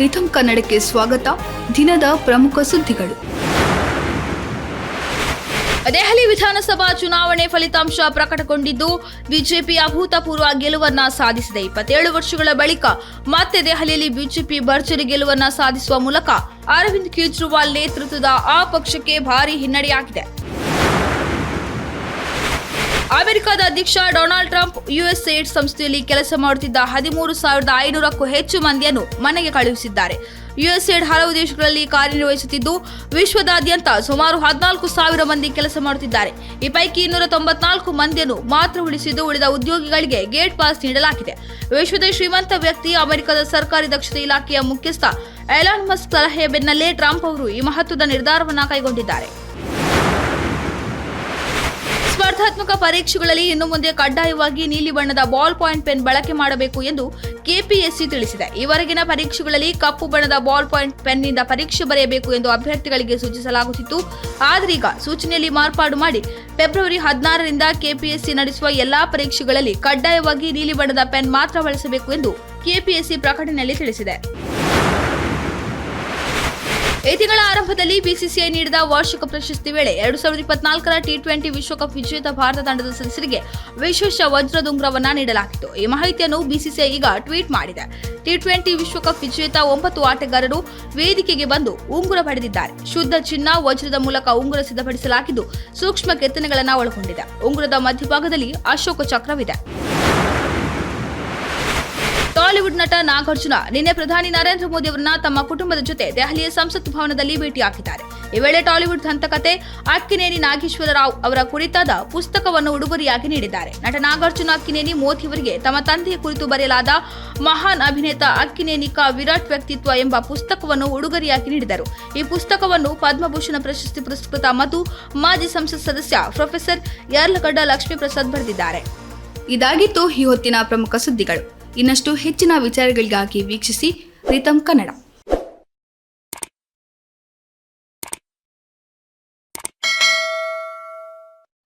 ರಿಥಮ್ ಕನ್ನಡಕ್ಕೆ ಸ್ವಾಗತ. ದಿನದ ಪ್ರಮುಖ ಸುದ್ದಿಗಳು. ದೆಹಲಿ ವಿಧಾನಸಭಾ ಚುನಾವಣೆ ಫಲಿತಾಂಶ ಪ್ರಕಟಗೊಂಡಿದ್ದು ಬಿಜೆಪಿ ಅಭೂತಪೂರ್ವ ಗೆಲುವನ್ನ ಸಾಧಿಸಿದೆ. 27 ವರ್ಷಗಳ ಬಳಿಕ ಮತ್ತೆ ದೆಹಲಿಯಲ್ಲಿ ಬಿಜೆಪಿ ಭರ್ಜರಿ ಗೆಲುವನ್ನ ಸಾಧಿಸುವ ಮೂಲಕ ಅರವಿಂದ್ ಕೇಜ್ರಿವಾಲ್ ನೇತೃತ್ವದ ಆ ಪಕ್ಷಕ್ಕೆ ಭಾರೀ ಹಿನ್ನಡೆಯಾಗಿದೆ. ಅಮೆರಿಕದ ಅಧ್ಯಕ್ಷ ಡೊನಾಲ್ಡ್ ಟ್ರಂಪ್ ಯುಎಸ್ಏಡ್ ಸಂಸ್ಥೆಯಲ್ಲಿ ಕೆಲಸ ಮಾಡುತ್ತಿದ್ದ 13,500ಕ್ಕೂ ಹೆಚ್ಚು ಮಂದಿಯನ್ನು ಮನೆಗೆ ಕಳುಹಿಸಿದ್ದಾರೆ. ಯುಎಸ್ಏಡ್ ಹಲವು ದೇಶಗಳಲ್ಲಿ ಕಾರ್ಯನಿರ್ವಹಿಸುತ್ತಿದ್ದು ವಿಶ್ವದಾದ್ಯಂತ ಸುಮಾರು 14,000 ಮಂದಿ ಕೆಲಸ ಮಾಡುತ್ತಿದ್ದಾರೆ. ಈ ಪೈಕಿ 294 ಮಂದಿಯನ್ನು ಮಾತ್ರ ಉಳಿಸಿದ್ದು ಉಳಿದ ಉದ್ಯೋಗಿಗಳಿಗೆ ಗೇಟ್ ಪಾಸ್ ನೀಡಲಾಗಿದೆ. ವಿಶ್ವದ ಶ್ರೀಮಂತ ವ್ಯಕ್ತಿ ಅಮೆರಿಕದ ಸರ್ಕಾರಿ ದಕ್ಷತೆ ಇಲಾಖೆಯ ಮುಖ್ಯಸ್ಥ ಎಲಾನ್ ಮಸ್ಕ್ ಸಲಹೆಯ ಬೆನ್ನಲ್ಲೇ ಟ್ರಂಪ್ ಅವರು ಈ ಮಹತ್ವದ ನಿರ್ಧಾರವನ್ನು ಕೈಗೊಂಡಿದ್ದಾರೆ. ಸ್ಪರ್ಧಾತ್ಮಕ ಪರೀಕ್ಷೆಗಳಲ್ಲಿ ಇನ್ನು ಮುಂದೆ ಕಡ್ಡಾಯವಾಗಿ ನೀಲಿ ಬಣ್ಣದ ಬಾಲ್ ಪಾಯಿಂಟ್ ಪೆನ್ ಬಳಕೆ ಮಾಡಬೇಕು ಎಂದು ಕೆಪಿಎಸ್ಸಿ ತಿಳಿಸಿದೆ. ಈವರೆಗಿನ ಪರೀಕ್ಷೆಗಳಲ್ಲಿ ಕಪ್ಪು ಬಣ್ಣದ ಬಾಲ್ ಪಾಯಿಂಟ್ ಪೆನ್ನಿಂದ ಪರೀಕ್ಷೆ ಬರೆಯಬೇಕು ಎಂದು ಅಭ್ಯರ್ಥಿಗಳಿಗೆ ಸೂಚಿಸಲಾಗುತ್ತಿತ್ತು. ಆದರೆ ಈಗ ಸೂಚನೆಯಲ್ಲಿ ಮಾರ್ಪಾಡು ಮಾಡಿ ಫೆಬ್ರವರಿ 16ರಿಂದ ಕೆಪಿಎಸ್ಸಿ ನಡೆಸುವ ಎಲ್ಲಾ ಪರೀಕ್ಷೆಗಳಲ್ಲಿ ಕಡ್ಡಾಯವಾಗಿ ನೀಲಿ ಬಣ್ಣದ ಪೆನ್ ಮಾತ್ರ ಬಳಸಬೇಕು ಎಂದು ಕೆಪಿಎಸ್ಸಿ ಪ್ರಕಟಣೆಯಲ್ಲಿ ತಿಳಿಸಿದೆ. ಈ ತಿಂಗಳ ಆರಂಭದಲ್ಲಿ ಬಿಸಿಸಿಐ ನೀಡಿದ ವಾರ್ಷಿಕ ಪ್ರಶಸ್ತಿ ವೇಳೆ 2024ರ ಟಿ20 ವಿಶ್ವಕಪ್ ವಿಜೇತ ಭಾರತ ತಂಡದ ಸದಸ್ಯರಿಗೆ ವಿಶೇಷ ವಜ್ರದುಂಗುರವನ್ನ ನೀಡಲಾಗಿತ್ತು. ಈ ಮಾಹಿತಿಯನ್ನು ಬಿಸಿಸಿಐ ಈಗ ಟ್ವೀಟ್ ಮಾಡಿದೆ. ಟಿ20 ವಿಶ್ವಕಪ್ ವಿಜೇತ 9 ಆಟಗಾರರು ವೇದಿಕೆಗೆ ಬಂದು ಉಂಗುರ ಪಡೆದಿದ್ದಾರೆ. ಶುದ್ಧ ಚಿನ್ನ ವಜ್ರದ ಮೂಲಕ ಉಂಗುರ ಸಿದ್ಧಪಡಿಸಲಾಗಿದ್ದು ಸೂಕ್ಷ್ಮ ಕೆತ್ತನೆಗಳನ್ನು ಒಳಗೊಂಡಿದೆ. ಉಂಗುರದ ಮಧ್ಯಭಾಗದಲ್ಲಿ ಅಶೋಕ ಚಕ್ರವಿದೆ. ಟಾಲಿವುಡ್ ನಟ ನಾಗಾರ್ಜುನ ನಿನ್ನೆ ಪ್ರಧಾನಿ ನರೇಂದ್ರ ಮೋದಿ ಅವರನ್ನ ತಮ್ಮ ಕುಟುಂಬದ ಜೊತೆ ದೆಹಲಿಯ ಸಂಸತ್ ಭವನದಲ್ಲಿ ಭೇಟಿಯಾಗಿದ್ದಾರೆ. ಈ ವೇಳೆ ಟಾಲಿವುಡ್ ದಂತಕತೆ ಅಕ್ಕಿನೇನಿ ನಾಗೇಶ್ವರ ರಾವ್ ಅವರ ಕುರಿತಾದ ಪುಸ್ತಕವನ್ನು ಉಡುಗೊರೆಯಾಗಿ ನೀಡಿದ್ದಾರೆ. ನಟ ನಾಗಾರ್ಜುನ ಅಕ್ಕಿನೇನಿ ಮೋದಿ ಅವರಿಗೆ ತಮ್ಮ ತಂದೆಯ ಕುರಿತು ಬರೆಯಲಾದ ಮಹಾನ್ ಅಭಿನೇತ ಅಕ್ಕಿನೇನಿ ಕಾ ವಿರಾಟ್ ವ್ಯಕ್ತಿತ್ವ ಎಂಬ ಪುಸ್ತಕವನ್ನು ಉಡುಗೊರೆಯಾಗಿ ನೀಡಿದರು. ಈ ಪುಸ್ತಕವನ್ನು ಪದ್ಮಭೂಷಣ ಪ್ರಶಸ್ತಿ ಪುರಸ್ಕೃತ ಮತ್ತು ಮಾಜಿ ಸಂಸತ್ ಸದಸ್ಯ ಪ್ರೊಫೆಸರ್ ಯಾರ್ಲಗಡ್ಡ ಲಕ್ಷ್ಮೀ ಪ್ರಸಾದ್ ಬರೆದಿದ್ದಾರೆ. ಇದಾಗಿತ್ತು ಈ ಹೊತ್ತಿನ ಪ್ರಮುಖ ಸುದ್ದಿಗಳು. ಇನ್ನಷ್ಟು ಹೆಚ್ಚಿನ ವಿಚಾರಗಳಿಗಾಗಿ ವೀಕ್ಷಿಸಿ ರಿಥಮ್ ಕನ್ನಡ.